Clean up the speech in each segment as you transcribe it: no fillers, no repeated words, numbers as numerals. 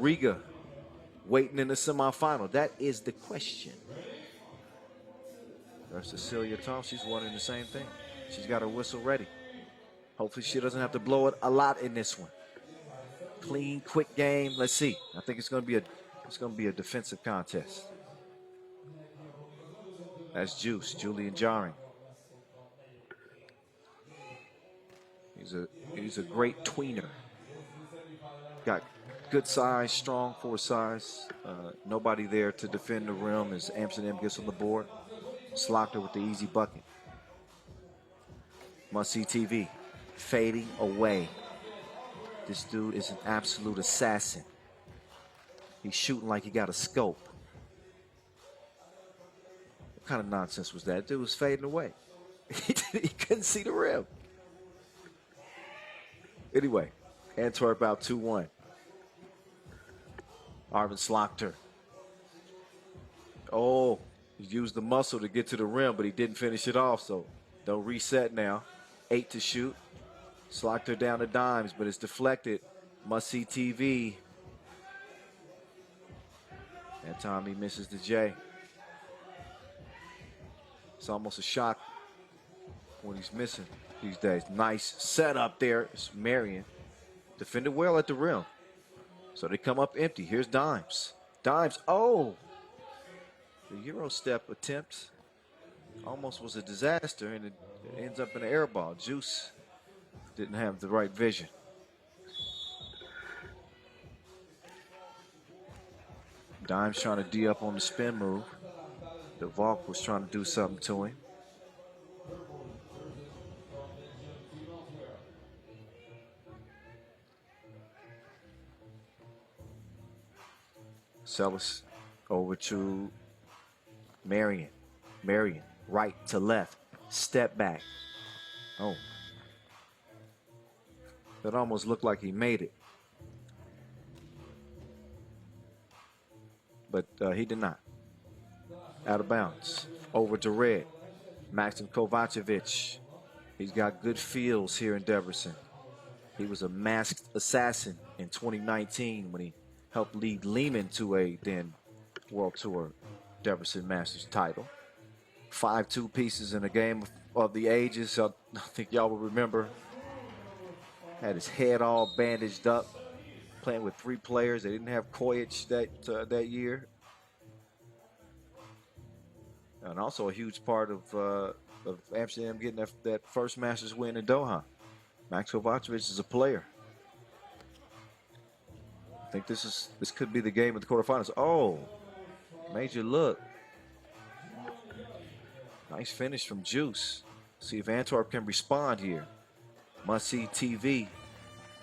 Riga waiting in the semifinal? That is the question. There's Cecilia Tom. She's wondering the same thing. She's got her whistle ready. Hopefully she doesn't have to blow it a lot in this one. Clean, quick game. Let's see. I think it's going to be a defensive contest. That's Juice, Julian Jaring. He's a great tweener. Got good size, strong for size. Nobody there to defend the rim as Amsterdam gets on the board. Slaughter with the easy bucket. Must-see TV. Fading away. This dude is an absolute assassin. He's shooting like he got a scope. What kind of nonsense was that? Dude was fading away. He couldn't see the rim. Anyway, Antwerp out 2-1. Arvin Slaughter. Oh, he used the muscle to get to the rim, but he didn't finish it off, so they'll reset now. 8 to shoot. Slaughter down to Dimes, but it's deflected. Must-see TV. That time he misses the J. It's almost a shock when he's missing these days. Nice setup there. It's Marion. Defended well at the rim. So they come up empty. Here's Dimes. Dimes, oh! The Euro step attempt almost was a disaster, and it ends up in an air ball. Juice didn't have the right vision. Dimes trying to D up on the spin move. DeValk was trying to do something to him. Celis over to Marion. Marion, right to left. Step back. Oh. That almost looked like he made it. But he did not. Out of bounds. Over to Red. Maxim Kovacevic. He's got good feels here in Debrecen. He was a masked assassin in 2019 when he helped lead Lehman to a then World Tour Debrecen Masters title. 5-2 pieces in a game of the ages. I think y'all will remember. Had his head all bandaged up, playing with 3 players. They didn't have Kojic that year. And also a huge part of Amsterdam getting that first Masters win in Doha. Max Kovacevic is a player. I think this could be the game of the quarterfinals. Oh, major look. Nice finish from Juice. See if Antwerp can respond here. Must-see TV.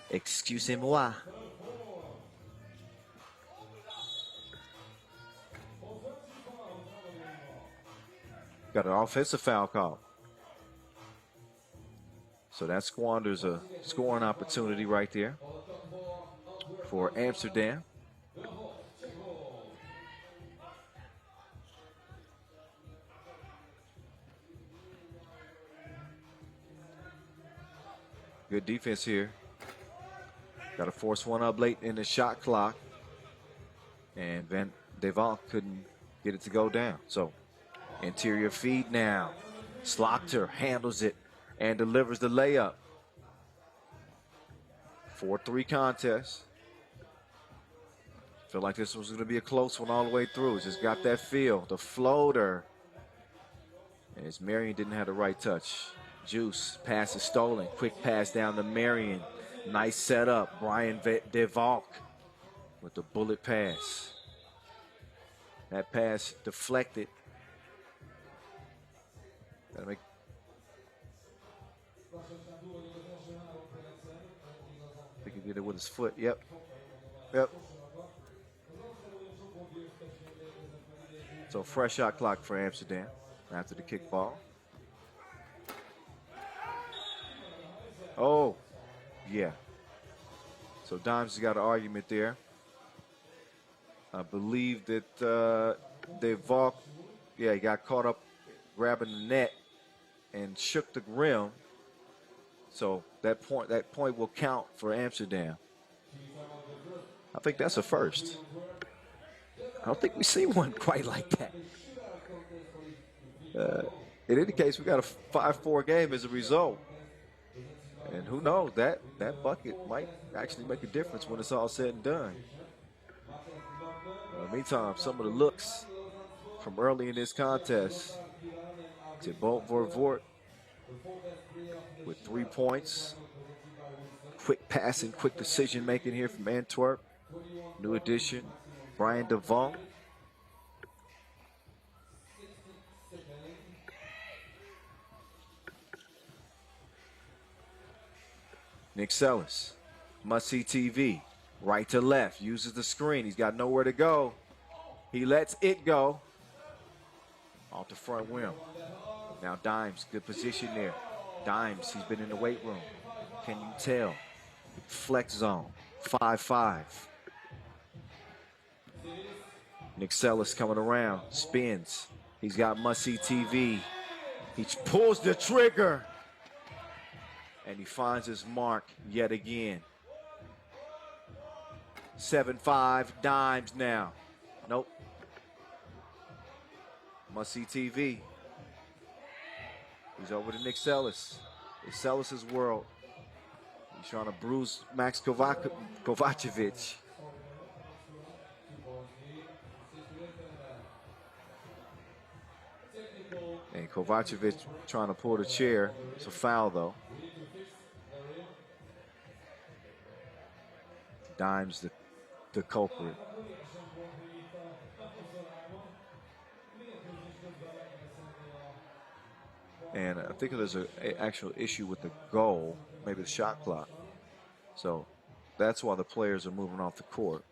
Excusez-moi. Got an offensive foul call. So that squanders a scoring opportunity right there for Amsterdam. Good defense here. Got to force one up late in the shot clock. And Van de Valk couldn't get it to go down. So interior feed now. Slaughter handles it and delivers the layup. 4-3 contest. Feel like this was going to be a close one all the way through. Just got that feel. The floater. And as Marion didn't have the right touch. Juice, pass is stolen. Quick pass down to Marion. Nice setup. Brian de Valk with the bullet pass. That pass deflected. Gotta make. I think he did it with his foot. Yep. Yep. So fresh shot clock for Amsterdam after the kickball. Oh, yeah. So Dimes has got an argument there. I believe that De Valk, yeah, he got caught up grabbing the net and shook the rim. So that point will count for Amsterdam. I think that's a first. I don't think we've seen one quite like that. In any case, we got a 5-4 game as a result. And who knows, that bucket might actually make a difference when it's all said and done. In the meantime, some of the looks from early in this contest. Thibaut Vervoort with 3 points. Quick passing, quick decision making here from Antwerp. New addition, Brian DeVon. Nick Sellis, must-see TV, right to left, uses the screen. He's got nowhere to go. He lets it go. Off the front rim. Now Dimes, good position there. Dimes, he's been in the weight room. Can you tell? Flex zone, 5-5. Nick Sellis coming around, spins. He's got must-see TV. He pulls the trigger. And he finds his mark yet again. 7-5, Dimes now. Nope. Must-see TV. He's over to Nick Sellis. It's Sellis' world. He's trying to bruise Max Kovacevic. And Kovacevic trying to pull the chair. It's a foul, though. Dimes the culprit. And I think there's an actual issue with the goal, maybe the shot clock. So that's why the players are moving off the court.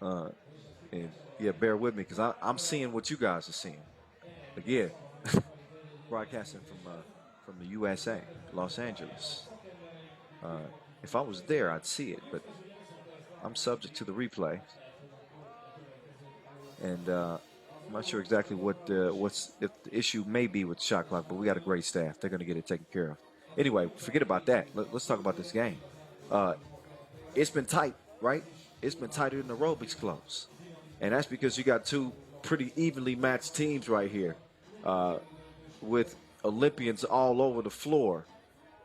And yeah, bear with me because I'm seeing what you guys are seeing. Again, broadcasting from the USA, Los Angeles. If I was there, I'd see it, but I'm subject to the replay. And I'm not sure exactly if the issue may be with shot clock, but we got a great staff. They're going to get it taken care of. Anyway, forget about that. Let's talk about this game. It's been tight, right? It's been tighter than the aerobics close. And that's because you got two pretty evenly matched teams right here with Olympians all over the floor.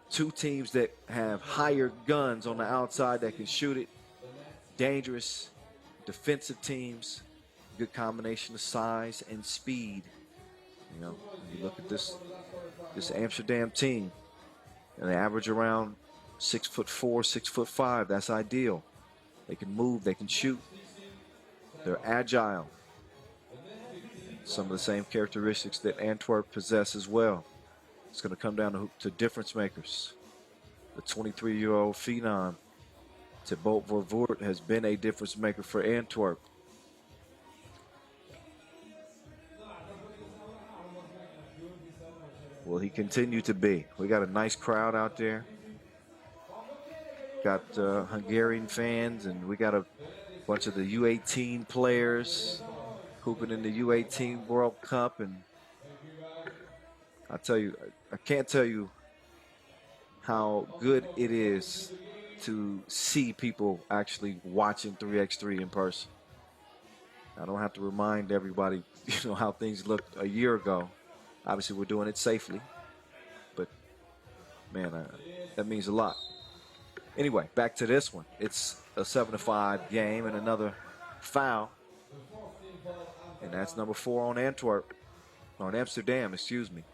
Two teams that have higher guns on the outside that can shoot it. Dangerous defensive teams. Good combination of size and speed. You know, you look at this Amsterdam team, and they average around 6'4", 6'5". That's ideal. They can move, they can shoot. They're agile. Some of the same characteristics that Antwerp possess as well. It's going to come down to difference makers. The 23-year-old phenom, Thibaut Vervoort, has been a difference maker for Antwerp. Will he continue to be? We got a nice crowd out there. Got Hungarian fans, and we got a bunch of the U18 players hooping in the U18 World Cup. And I tell you, I can't tell you how good it is to see people actually watching 3x3 in person. I don't have to remind everybody, how things looked a year ago. Obviously, we're doing it safely, but man, that means a lot. Anyway, back to this one. It's a 7-5 game and another foul, and that's number 4 on Antwerp, or on Amsterdam, excuse me.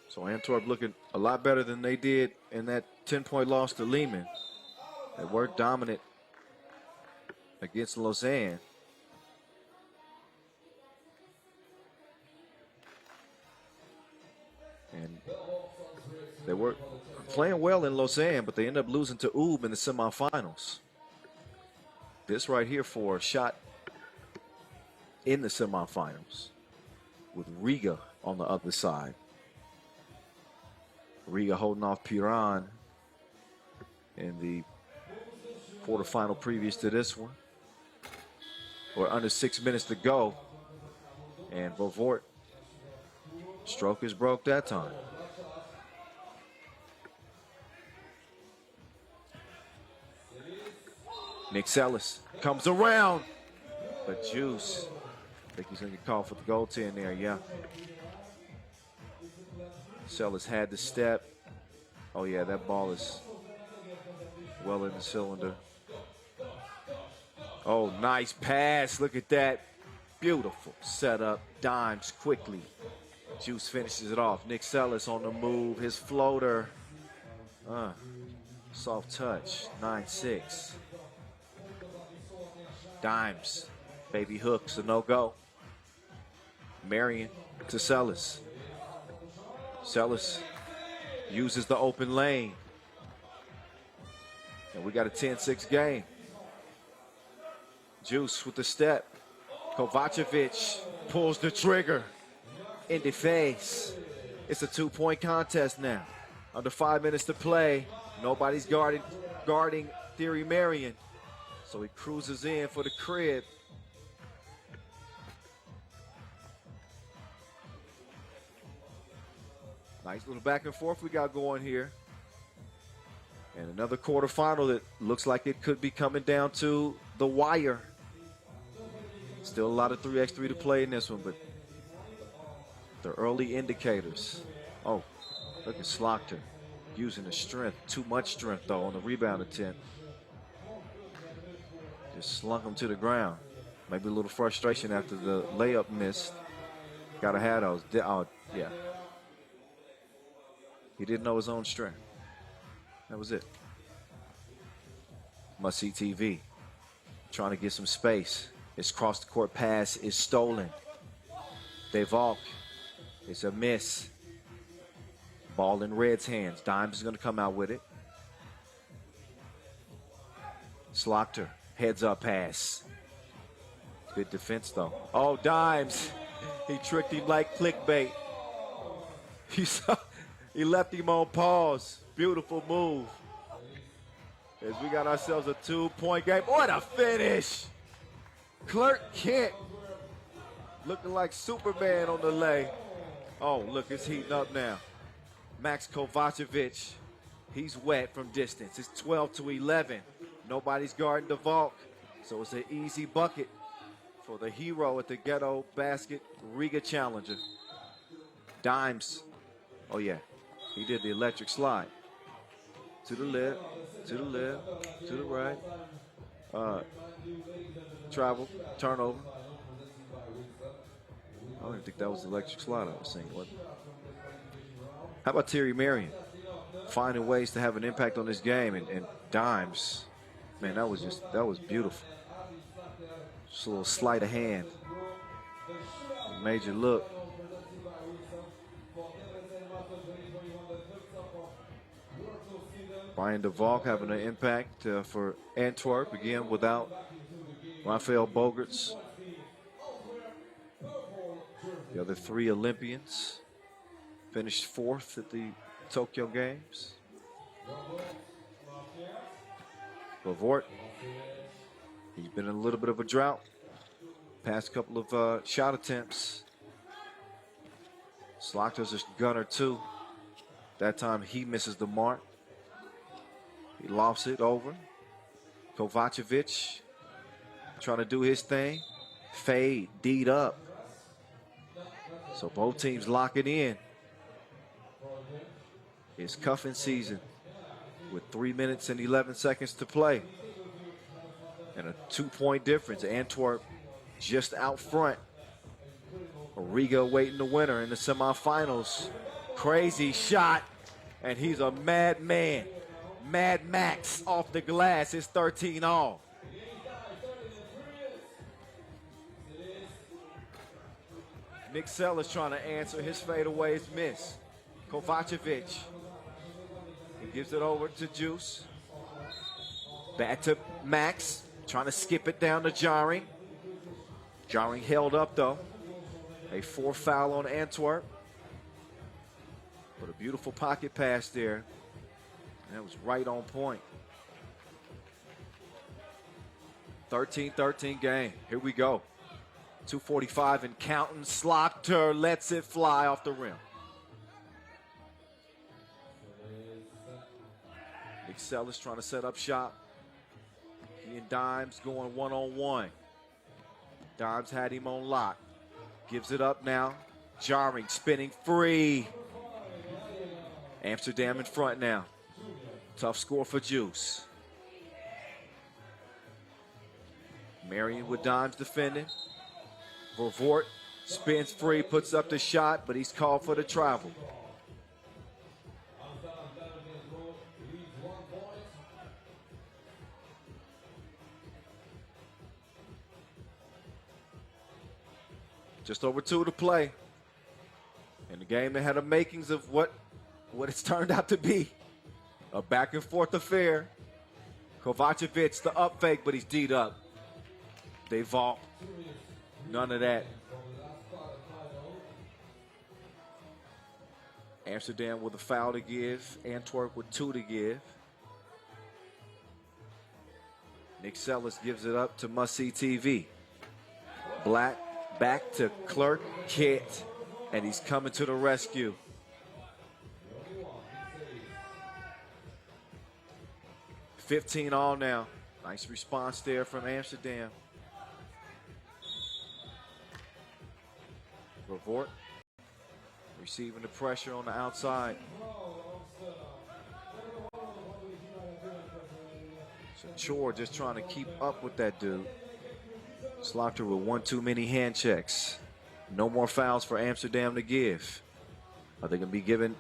So Antwerp looking a lot better than they did in that 10-point loss to Lehman. They were dominant against Lausanne. And they were playing well in Lausanne, but they ended up losing to Ub in the semifinals. This right here for a shot in the semifinals with Riga on the other side. Riga holding off Piran in the quarterfinal previous to this one. We're under 6 minutes to go. And Vervoort Stroke is broke that time. Nick Sellis comes around, but Juice, I think he's going to get called for the goaltend there, yeah. Sellis had the step. Oh yeah, that ball is well in the cylinder. Oh, nice pass, look at that. Beautiful setup, Dimes quickly. Juice finishes it off. Nick Sellis on the move, his floater. Soft touch, 9-6. Dimes, baby hooks, a no-go. Marion to Sellis. Sellis uses the open lane. And we got a 10-6 game. Juice with the step. Kovacevic pulls the trigger in the face. It's a 2-point contest now. Under 5 minutes to play. Nobody's guarding Thierry Marion. So he cruises in for the crib. Nice little back and forth we got going here. And another quarterfinal that looks like it could be coming down to the wire. Still a lot of 3x3 to play in this one, but the early indicators. Oh, look at Slaughter using the strength. Too much strength, though, on the rebound attempt. Just slunk him to the ground. Maybe a little frustration after the layup missed. Gotta have those. Oh, yeah. He didn't know his own strength. That was it. Must see TV. Trying to get some space. His cross the court pass is stolen. DeValk. It's a miss. Ball in Red's hands. Dimes is going to come out with it. Slaughter. Heads up pass. Good defense though. Oh, Dimes. He tricked him like clickbait. He left him on pause. Beautiful move. As we got ourselves a 2-point game. What a finish. Clark Kent looking like Superman on the lay. Oh, look, it's heating up now. Max Kovacevic, he's wet from distance. It's 12-11. Nobody's guarding DeValk, so it's an easy bucket for the hero at the Ghetto Basket Riga Challenger. Dimes. Oh, yeah. He did the electric slide. To the left, to the left, to the right. Travel, turnover. I don't even think that was the electric slide I was saying. How about Thierry Marion? Finding ways to have an impact on this game, and Dimes. Man, that was beautiful. Just a little sleight of hand. Major look. Brian DeValk having an impact for Antwerp, again without Rafael Bogerts. The other 3 Olympians finished 4th at the Tokyo Games. Lavort, he's been in a little bit of a drought. Past couple of shot attempts. Slaughter's a gunner too. That time he misses the mark. He lofts it over. Kovacevic trying to do his thing. Fade, D'd up. So both teams lock it in. It's cuffing season with 3 minutes and 11 seconds to play. And a 2-point difference. Antwerp just out front. Riga waiting the winner in the semifinals. Crazy shot. And he's a madman. Mad Max off the glass. It's 13-all. Nick Sellis trying to answer. His fadeaway is missed. Kovacevic. He gives it over to Juice. Back to Max. Trying to skip it down to Jarring. Jarring held up though. A 4th foul on Antwerp. But a beautiful pocket pass there. And that was right on point. 13-13 game. Here we go. 2:45 and counting. Slaughter lets it fly off the rim. Nick Sellis trying to set up shop. He and Dimes going one-on-one. Dimes had him on lock. Gives it up now. Jarring, spinning free. Amsterdam in front now. Tough score for Juice. Marion with Dimes defending. Vervoort spins free, puts up the shot, but he's called for the travel. Just over 2 to play. In the game that had the makings of what it's turned out to be. A back and forth affair. Kovacevic, the up fake, but he's D'd up. They vault. None of that. Amsterdam with a foul to give. Antwerp with 2 to give. Nick Sellis gives it up to Must See TV. Black back to Clerk Kit, and he's coming to the rescue. $15 all now. Nice response there from Amsterdam. Vervoort receiving the pressure on the outside. So Chor just trying to keep up with that dude. Slaughter with 1 too many hand checks. No more fouls for Amsterdam to give. Are they going to be giving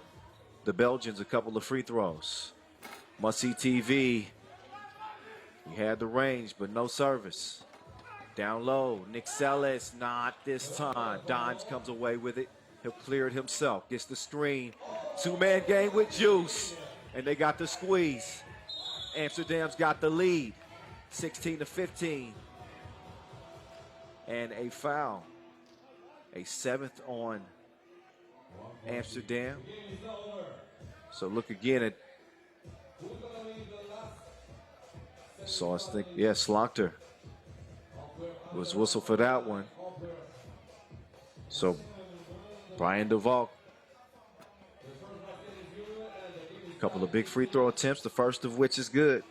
the Belgians a couple of free throws? Must See TV. He had the range, but no service. Down low, Nick Sellis, not this time. Dimes comes away with it. He'll clear it himself. Gets the screen. 2-man game with Juice. And they got the squeeze. Amsterdam's got the lead. 16 to 15. And a foul. A 7th on Amsterdam. So look again at. So I think, yeah, Slaughter was whistled for that one. So Brian Duval. A couple of big free throw attempts, the first of which is good.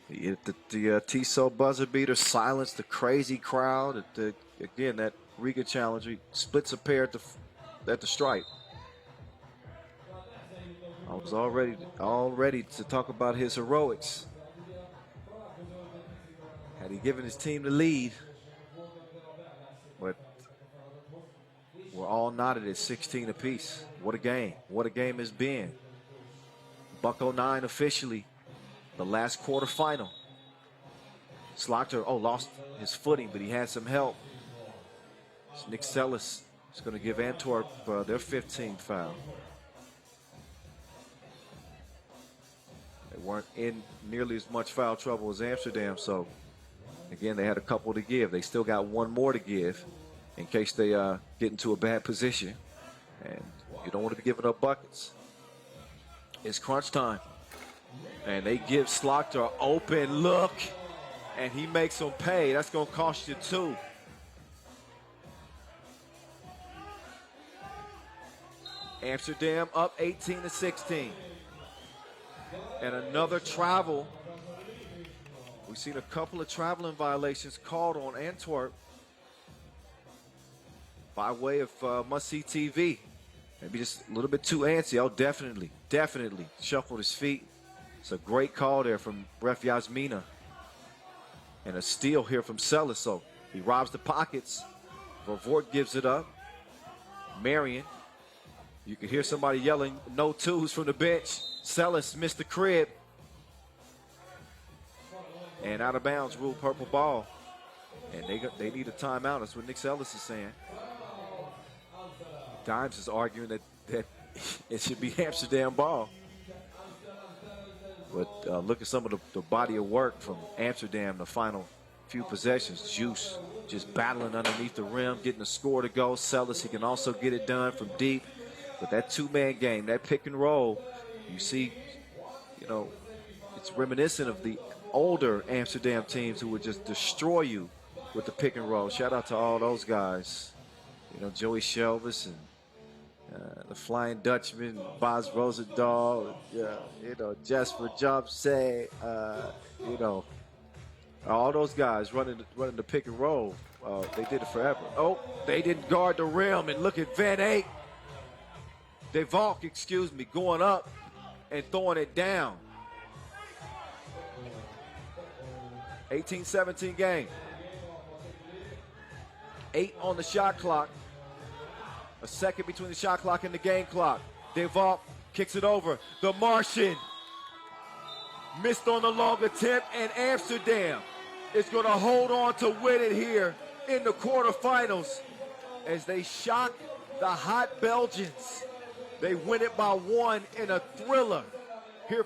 The Tissot buzzer beater silenced the crazy crowd. Again, that Riga challenger splits a pair at the stripe. I was all ready to talk about his heroics. Had he given his team the lead, but we're all knotted at 16 apiece. What a game. What a game it's been. Buck 09 officially. The last quarterfinal. Slaughter, lost his footing, but he had some help. So Nick Sellis is going to give Antwerp their 15th foul. They weren't in nearly as much foul trouble as Amsterdam, so again, they had a couple to give. They still got 1 more to give in case they get into a bad position. And you don't want to be giving up buckets. It's crunch time. And they give Slaughter an open look, and he makes them pay. That's going to cost you 2. Amsterdam up 18 to 16. And another travel. We've seen a couple of traveling violations called on Antwerp by way of Must See TV. Maybe just a little bit too antsy. Oh, definitely shuffled his feet. It's a great call there from ref Yasmina. And a steal here from Sellis. So he robs the pockets. Vervoort gives it up. Marion. You can hear somebody yelling no twos from the bench. Sellis missed the crib. And out of bounds, rule purple ball. And they need a timeout. That's what Nick Sellis is saying. Dimes is arguing that it should be Amsterdam ball. But look at some of the body of work from Amsterdam, the final few possessions. Juice just battling underneath the rim, getting a score to go. Sellis, he can also get it done from deep. But that 2-man game, that pick and roll, you see, it's reminiscent of the older Amsterdam teams who would just destroy you with the pick and roll. Shout out to all those guys. You know, Joey Shelvis and the Flying Dutchman, Boz Rosendahl, you know, Jesper Jobsay, you know, all those guys running the pick and roll. They did it forever. Oh, they didn't guard the rim, and look at Van Eyck. De Valk, excuse me, going up and throwing it down. 18-17 game. 8 on the shot clock. A second between the shot clock and the game clock. De Valk kicks it over. The Martian missed on the long attempt, and Amsterdam is going to hold on to win it here in the quarterfinals as they shock the hot Belgians. They win it by 1 in a thriller here.